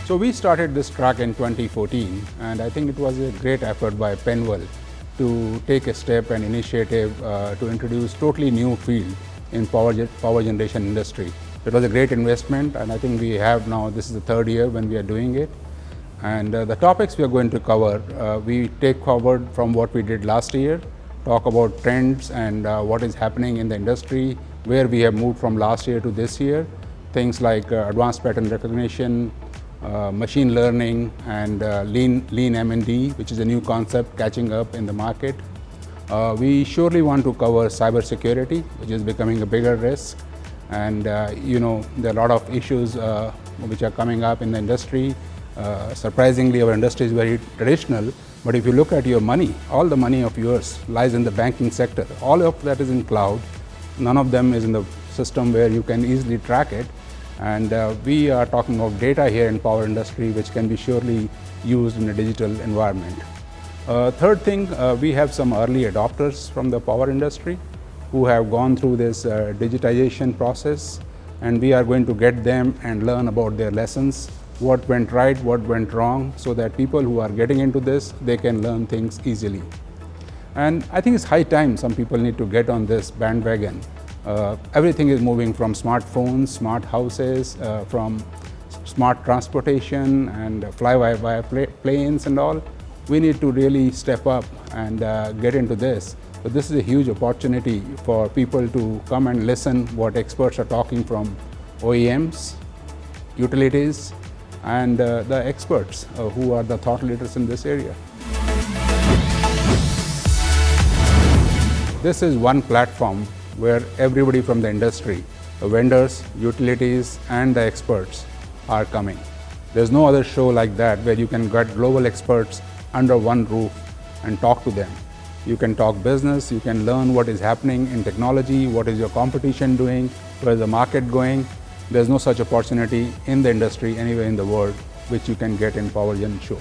So we started this track in 2014, and I think it was a great effort by Penwell to take a step and initiative to introduce totally new field in power generation industry. It was a great investment, and I think we have now, this is the third year when we are doing it. And the topics we are going to cover, we take forward from what we did last year, talk about trends and what is happening in the industry, where we have moved from last year to this year, things like advanced pattern recognition, machine learning, and lean M&D, which is a new concept catching up in the market. We surely want to cover cybersecurity, which is becoming a bigger risk. And there are a lot of issues which are coming up in the industry. Surprisingly, our industry is very traditional, but if you look at your money, all the money of yours lies in the banking sector. All of that is in cloud. None of them is in the system where you can easily track it. And we are talking of data here in power industry, which can be surely used in a digital environment. Third thing, we have some early adopters from the power industry who have gone through this digitization process, and we are going to get them and learn about their lessons, what went right, what went wrong, so that people who are getting into this, they can learn things easily. And I think it's high time some people need to get on this bandwagon. Everything is moving from smartphones, smart houses, from smart transportation and fly-by planes and all. We need to really step up and get into this. So this is a huge opportunity for people to come and listen what experts are talking from OEMs, utilities, and the experts who are the thought leaders in this area. This is one platform where everybody from the industry, the vendors, utilities, and the experts are coming. There's no other show like that where you can get global experts under one roof and talk to them. You can talk business, you can learn what is happening in technology, what is your competition doing, where is the market going. There's no such opportunity in the industry anywhere in the world which you can get in PowerGen show.